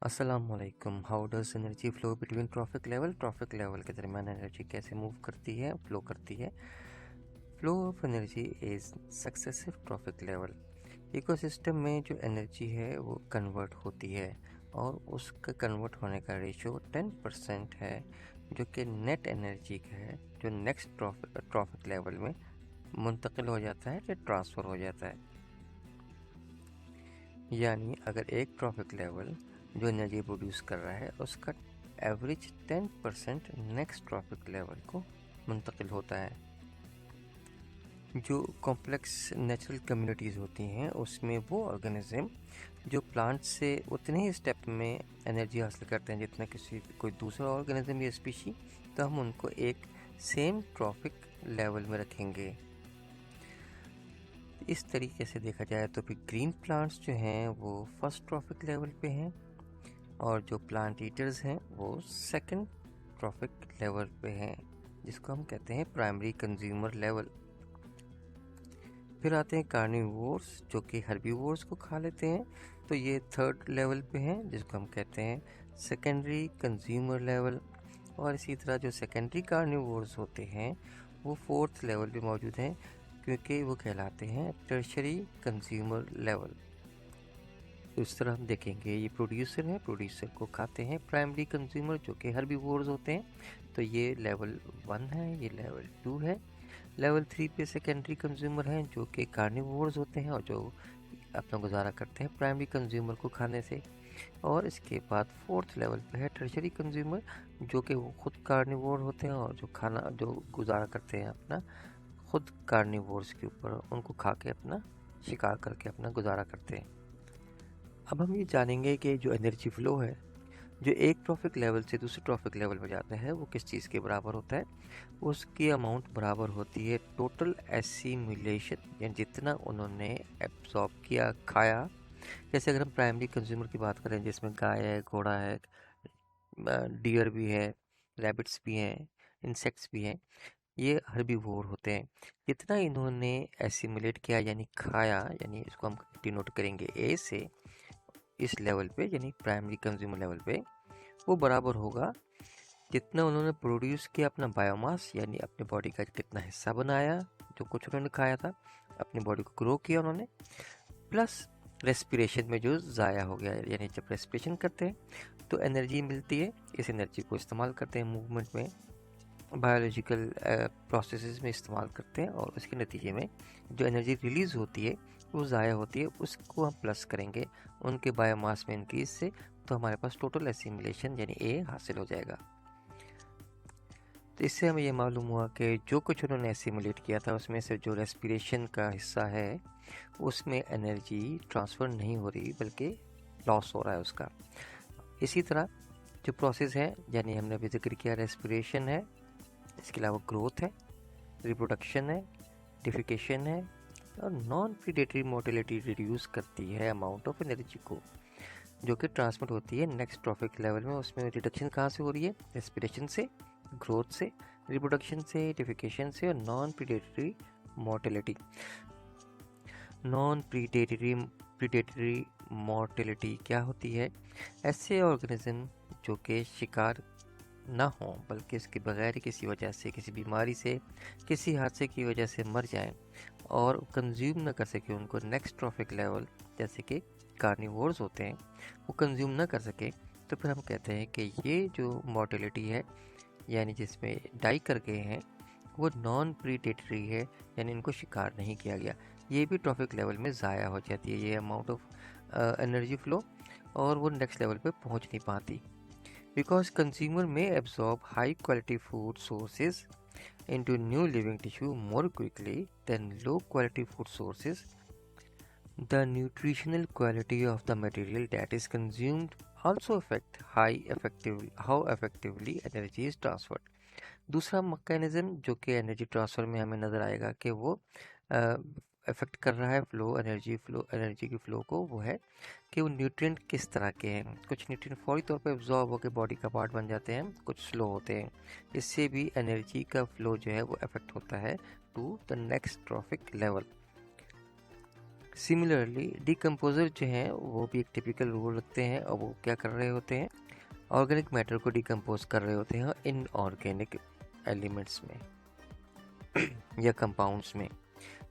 अस्सलामुअलैकुम। How does energy flow between trophic level के दरमियान एनर्जी कैसे मूव करती है, फ्लो करती है। Flow of energy is successive trophic level. Ecosystem में जो एनर्जी है वो कन्वर्ट होती है और उसका कन्वर्ट होने का रेशो 10% है, जो कि नेट एनर्जी का है, जो नेक्स्ट ट्रॉफिक लेवल में मुंतकिल हो जाता है या ट्रांसफ़र हो जाता है। यानी अगर एक ट्रॉफिक लेवल जो एनर्जी प्रोड्यूस कर रहा है उसका एवरेज 10% नेक्स्ट ट्रॉफिक लेवल को मुंतकिल होता है। जो कॉम्प्लेक्स नेचुरल कम्युनिटीज़ होती हैं उसमें वो ऑर्गेनिज्म जो प्लांट से उतने ही स्टेप में एनर्जी हासिल करते हैं जितना कोई दूसरा ऑर्गेनिज्म या स्पीशी, तो हम उनको एक सेम ट्रॉफिक लेवल में रखेंगे। इस तरीके से देखा जाए तो फिर ग्रीन प्लांट्स जो हैं वो फर्स्ट ट्रॉफिक लेवल पे हैं और जो प्लांट ईटर्स हैं वो सेकंड ट्रॉफिक लेवल पे हैं, जिसको हम कहते हैं प्राइमरी कंज्यूमर लेवल। फिर आते हैं कार्निवोर्स जो कि हर्बीवोर्स को खा लेते हैं, तो ये थर्ड लेवल पे हैं जिसको हम कहते हैं सेकेंडरी कंज्यूमर लेवल। और इसी तरह जो सेकेंडरी कार्निवोर्स होते हैं वो फोर्थ लेवल पे मौजूद हैं, क्योंकि वो कहलाते हैं टर्शरी कंज्यूमर लेवल। इस तरह हम देखेंगे ये प्रोड्यूसर है, प्रोड्यूसर को खाते हैं प्राइमरी कंज्यूमर जो कि हर्बीवोर्स होते हैं, तो ये लेवल 1 है, ये लेवल 2 है। लेवल 3 पे सेकेंडरी कंज्यूमर हैं जो कि कार्निवोर्स होते हैं और जो अपना गुजारा करते हैं प्राइमरी कंज्यूमर को खाने से। और इसके बाद फोर्थ लेवल पे है टर्शरी कंज्यूमर जो कि वो खुद कार्निवोर होते हैं और जो गुजारा करते हैं अपना खुद कार्निवोर्स के ऊपर, उनको खा के अपना शिकार करके अपना गुजारा करते हैं। अब हम ये जानेंगे कि जो एनर्जी फ्लो है जो एक ट्रॉफिक लेवल से दूसरे ट्रॉफिक लेवल में जाता है वो किस चीज़ के बराबर होता है। उसकी अमाउंट बराबर होती है टोटल एसिमुलेशन, यानी जितना उन्होंने एब्जॉर्ब किया, खाया। जैसे अगर हम प्राइमरी कंज्यूमर की बात करें जिसमें गाय है, घोड़ा है, डियर भी है, रैबिट्स भी हैं, इंसेक्ट्स भी हैं, ये हर्बीवोर होते हैं। जितना इन्होंने एसिमुलेट किया यानी खाया, यानी इसको हम डिनोट करेंगे ए से, इस लेवल पे यानी प्राइमरी कंज्यूमर लेवल पे वो बराबर होगा जितना उन्होंने प्रोड्यूस किया अपना बायोमास, यानी अपनी बॉडी का कितना हिस्सा बनाया जो कुछ उन्होंने खाया था, अपनी बॉडी को ग्रो किया उन्होंने, प्लस रेस्पिरेशन में जो ज़ाया हो गया, यानी जब रेस्पिरेशन करते हैं तो एनर्जी मिलती है, इस एनर्जी को इस्तेमाल करते हैं मूवमेंट में, बायोलॉजिकल प्रोसेसेस में इस्तेमाल करते हैं और उसके नतीजे में जो एनर्जी रिलीज़ होती है वो ज़ाया होती है, उसको हम प्लस करेंगे उनके बायोमास में इंक्रीज से, तो हमारे पास टोटल एसिमुलेशन यानी ए हासिल हो जाएगा। तो इससे हमें ये मालूम हुआ कि जो कुछ उन्होंने एसिमुलेट किया था उसमें से जो रेस्पिरेशन का हिस्सा है उसमें एनर्जी ट्रांसफ़र नहीं हो रही बल्कि लॉस हो रहा है उसका। इसी तरह जो प्रोसेस है, यानी हमने अभी जिक्र किया रेस्पिरेशन है, इसके अलावा ग्रोथ है, रिप्रोडक्शन है, डिफिकेशन है, और नॉन प्रीडेटरी मोटिलिटी रिड्यूस करती है अमाउंट ऑफ एनर्जी को जो कि ट्रांसमिट होती है नेक्स्ट ट्रॉफिक लेवल में। उसमें रिडक्शन कहाँ से हो रही है? रेस्पिरेशन से, ग्रोथ से, रिप्रोडक्शन से, डिफिकेशन से, और non predatory motility. Non predatory mortality क्या होती है? ऐसे ऑर्गेनिज्म जो कि शिकार ना हो बल्कि इसके बगैर किसी वजह से, किसी बीमारी से, किसी हादसे की वजह से मर जाएं और कंज्यूम ना कर सके उनको नेक्स्ट ट्रॉफिक लेवल, जैसे कि कार्निवोर्स होते हैं, वो कंज्यूम ना कर सके, तो फिर हम कहते हैं कि ये जो मोर्टेलिटी है यानी जिसमें डाई कर गए हैं वो नॉन प्रीडेटरी है, यानी इनको शिकार नहीं किया गया। ये भी ट्रॉफिक लेवल में ज़ाया हो जाती है ये अमाउंट ऑफ एनर्जी फ्लो, और वो नेक्स्ट लेवल पे पहुंच नहीं पाती। बिकॉज कंज्यूमर में absorb high quality food sources into new living tissue more quickly than low quality food sources. The nutritional quality of the material that is consumed also affect how effectively energy is transferred. दूसरा mechanism जो कि energy transfer में हमें नज़र आएगा कि वो affect कर रहा है एनर्जी की फ़्लो को, वो है कि वो न्यूट्रिएंट किस तरह के हैं। कुछ न्यूट्रिएंट फौरी तौर पे एब्जॉर्ब होकर बॉडी का पार्ट बन जाते हैं, कुछ स्लो होते हैं। इससे भी एनर्जी का फ़्लो जो है वो अफेक्ट होता है to the next trophic level. Similarly decomposer जो हैं वो भी एक टिपिकल रोल रखते हैं, और वो क्या कर रहे होते हैं, ऑर्गेनिक मैटर को डिकम्पोज कर रहे होते हैं इनऑर्गेनिक एलिमेंट्स में या कंपाउंड्स में।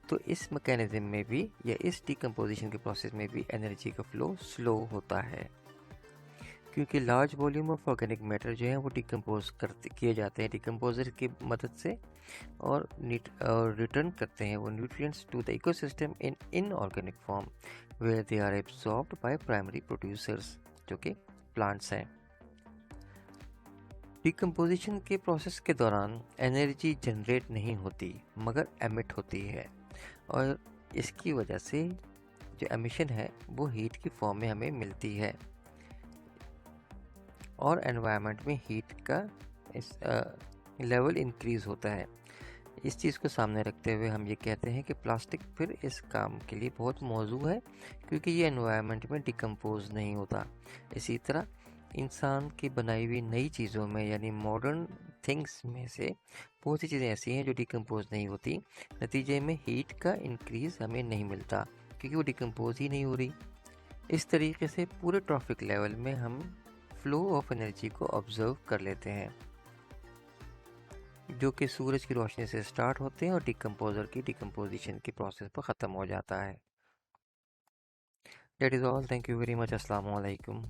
तो इस मैकेनिज्म में भी या इस डिकम्पोजिशन के प्रोसेस में भी एनर्जी का फ्लो स्लो होता है, क्योंकि large volume of organic matter जो है वो डिकम्पोज करते किए जाते हैं डिकम्पोजर की मदद से, और रिटर्न करते हैं वो nutrients to the ecosystem in inorganic form, where they are absorbed by primary producers, जो कि प्लांट्स हैं। डिकम्पोजिशन के प्रोसेस के दौरान एनर्जी जनरेट नहीं होती मगर एमिट होती है, और इसकी वजह से जो एमिशन है वो हीट की फॉर्म में हमें मिलती है, और एनवायरनमेंट में हीट का इस लेवल इंक्रीज़ होता है। इस चीज़ को सामने रखते हुए हम ये कहते हैं कि प्लास्टिक फिर इस काम के लिए बहुत मौजू है, क्योंकि ये एनवायरनमेंट में डिकम्पोज नहीं होता। इसी तरह इंसान की बनाई हुई नई चीज़ों में यानी मॉडर्न थिंग्स में से बहुत सी चीज़ें ऐसी हैं जो डिकम्पोज नहीं होती, नतीजे में हीट का इंक्रीज़ हमें नहीं मिलता क्योंकि वो डिकम्पोज ही नहीं हो रही। इस तरीके से पूरे ट्रॉफिक लेवल में हम फ्लो ऑफ एनर्जी को ऑब्जर्व कर लेते हैं, जो कि सूरज की रोशनी से स्टार्ट होते हैं और डिकम्पोजर की डिकम्पोजिशन की प्रोसेस पर ख़त्म हो जाता है। That is all, thank you very much, अस्सलाम वालेकुम।